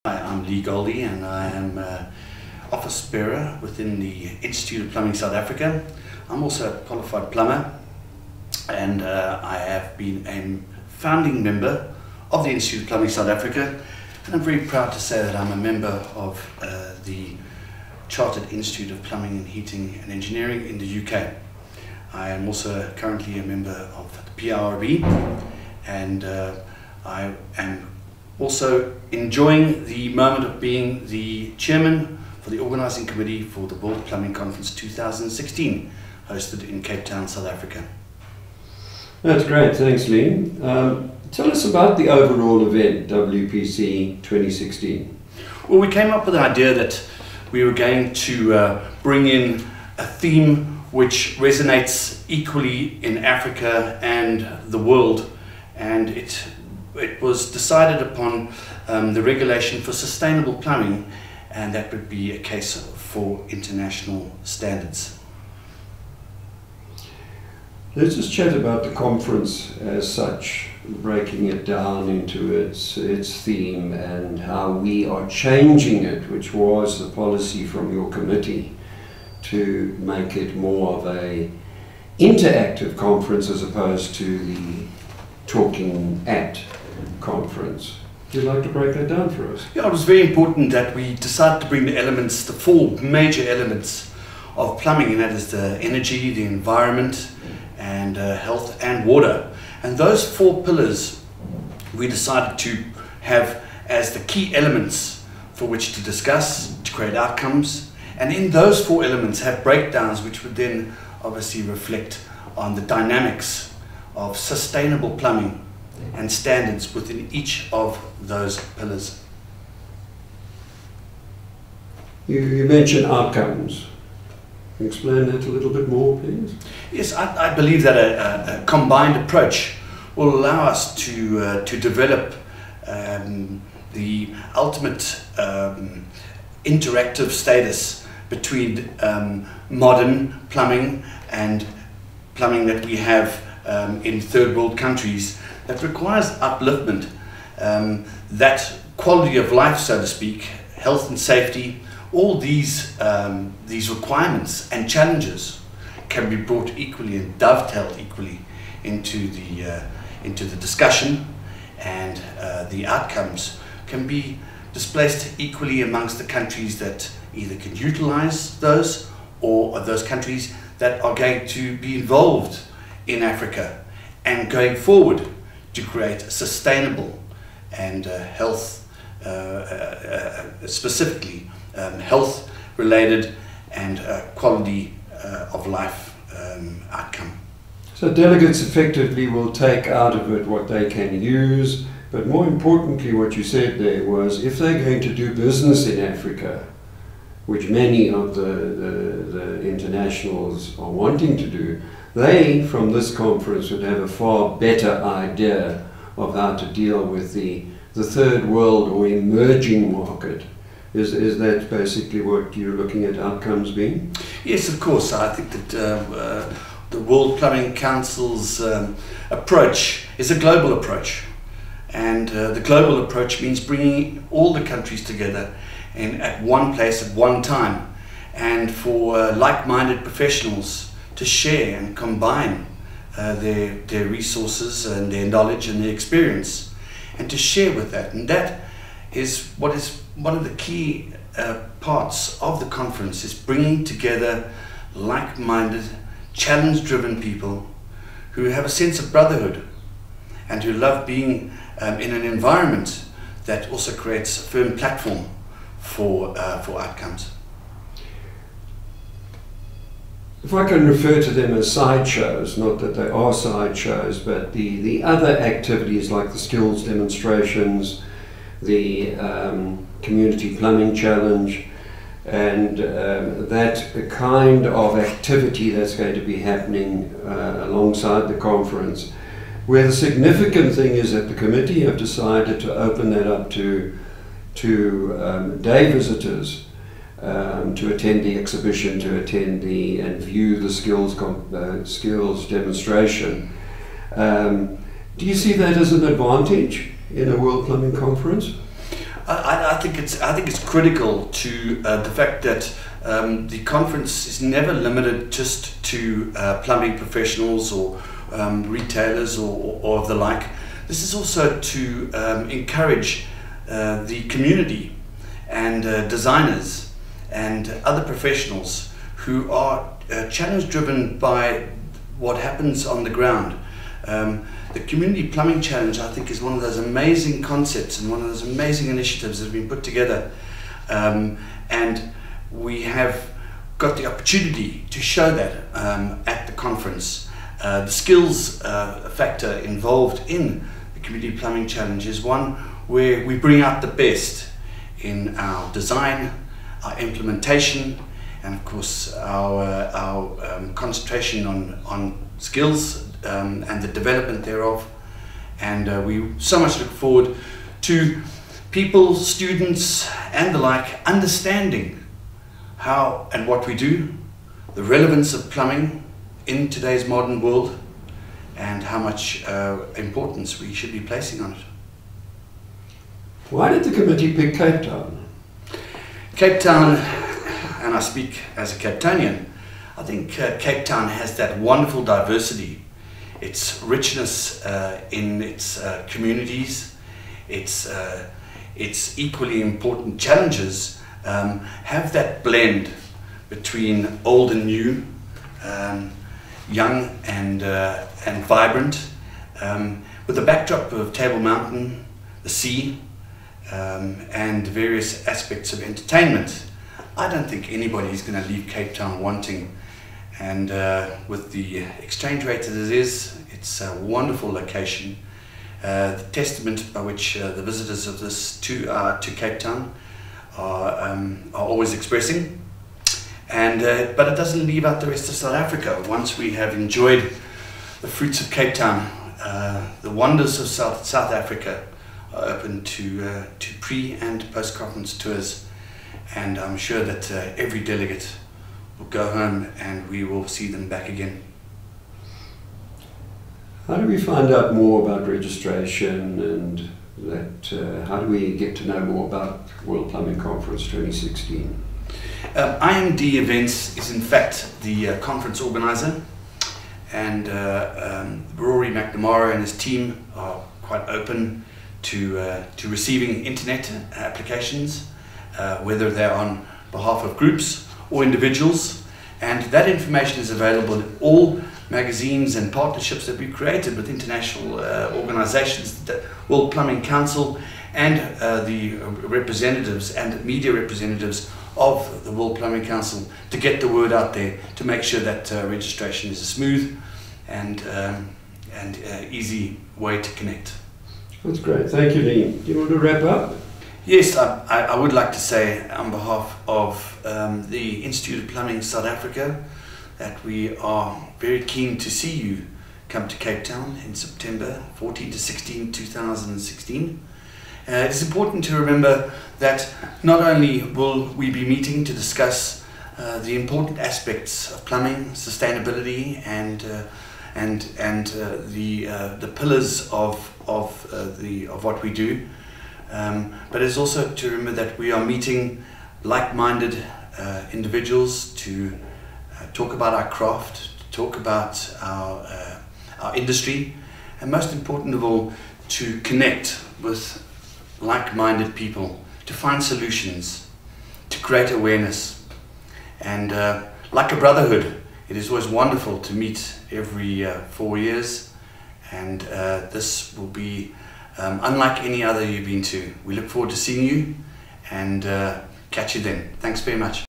Hi, I'm Lee Goldie and I am office bearer within the Institute of Plumbing South Africa. I'm also a qualified plumber and I have been a founding member of the Institute of Plumbing South Africa, and I'm very proud to say that I'm a member of the Chartered Institute of Plumbing and Heating and Engineering in the UK. I am also currently a member of the PRB, and I am also enjoying the moment of being the chairman for the organising committee for the World Plumbing Conference 2016, hosted in Cape Town, South Africa. That's great, thanks Lee. Tell us about the overall event, WPC 2016. Well, we came up with the idea that we were going to bring in a theme which resonates equally in Africa and the world, and it was decided upon the regulation for sustainable plumbing, and that would be a case for international standards. Let's just chat about the conference as such, breaking it down into its theme and how we are changing it, which was the policy from your committee, to make it more of a interactive conference as opposed to the talking at conference. Would you like to break that down for us? Yeah, it was very important that we decided to bring the elements, the four major elements of plumbing, and that is the energy, the environment, and health and water. And those four pillars we decided to have as the key elements for which to discuss, to create outcomes, and in those four elements have breakdowns which would then obviously reflect on the dynamics of sustainable plumbing and standards within each of those pillars. You mentioned outcomes. Can you explain that a little bit more, please? Yes, I believe that a combined approach will allow us to develop the ultimate interactive status between modern plumbing and plumbing that we have in third world countries that requires upliftment. That quality of life, so to speak, health and safety, all these requirements and challenges can be brought equally and dovetailed equally into the discussion, and the outcomes can be displaced equally amongst the countries that either can utilize those, or those countries that are going to be involved in Africa and going forward to create sustainable and health, specifically health related and quality of life outcome. So delegates effectively will take out of it what they can use, but more importantly what you said there was, if they're going to do business in Africa, which many of the internationals are wanting to do, they from this conference would have a far better idea of how to deal with the third world or emerging market. Is that basically what you're looking at outcomes being? Yes, of course. I think that the World Plumbing Council's approach is a global approach, and the global approach means bringing all the countries together at one place at one time, and for like-minded professionals to share and combine their resources and their knowledge and their experience, and to share with that. And that is what is one of the key parts of the conference, is bringing together like-minded, challenge-driven people who have a sense of brotherhood and who love being in an environment that also creates a firm platform for outcomes. If I can refer to them as sideshows, not that they are sideshows, but the other activities like the skills demonstrations, the community plumbing challenge, and that kind of activity that's going to be happening alongside the conference, where the significant thing is that the committee have decided to open that up to day visitors to attend the exhibition, to attend and view the skills demonstration. Do you see that as an advantage in a World Plumbing Conference? I think it's critical to the fact that the conference is never limited just to plumbing professionals or retailers or the like. This is also to encourage the community and designers and other professionals who are challenge driven by what happens on the ground. The Community Plumbing Challenge, I think, is one of those amazing concepts and one of those amazing initiatives that have been put together, and we have got the opportunity to show that at the conference. The skills factor involved in the Community Plumbing Challenge is one where we bring out the best in our design, our implementation, and of course our concentration on skills and the development thereof. And we so much look forward to people, students and the like understanding how and what we do, the relevance of plumbing in today's modern world, and how much importance we should be placing on it. Why did the committee pick Cape Town? Cape Town, and I speak as a Cape Townian, I think Cape Town has that wonderful diversity, its richness in its communities, its equally important challenges have that blend between old and new, young and vibrant, with the backdrop of Table Mountain, the sea, and various aspects of entertainment. I don't think anybody is going to leave Cape Town wanting, and with the exchange rate as it is, it's a wonderful location. The testament by which the visitors of this to Cape Town are always expressing, and but it doesn't leave out the rest of South Africa. Once we have enjoyed the fruits of Cape Town, the wonders of South Africa are open to pre and post conference tours, and I'm sure that every delegate will go home and we will see them back again. How do we find out more about registration, and that how do we get to know more about World Plumbing Conference 2016? IMD Events is in fact the conference organizer, and Rory Macnamara and his team are quite open to receiving internet applications, whether they're on behalf of groups or individuals, and that information is available in all magazines and partnerships that we've created with international organizations, the World Plumbing Council, and the representatives and media representatives of the World Plumbing Council, to get the word out there, to make sure that registration is a smooth and easy way to connect. That's great. Thank you, Lee. Do you want to wrap up? Yes, I would like to say on behalf of the Institute of Plumbing South Africa that we are very keen to see you come to Cape Town in September 14 to 16, 2016. It's important to remember that not only will we be meeting to discuss the important aspects of plumbing, sustainability, and the pillars of what we do, but it's also to remember that we are meeting like-minded individuals to talk about our craft, to talk about our industry, and most important of all, to connect with like-minded people, to find solutions, to create awareness. And like a brotherhood, it is always wonderful to meet every 4 years, and this will be unlike any other you've been to. We look forward to seeing you, and catch you then. Thanks very much.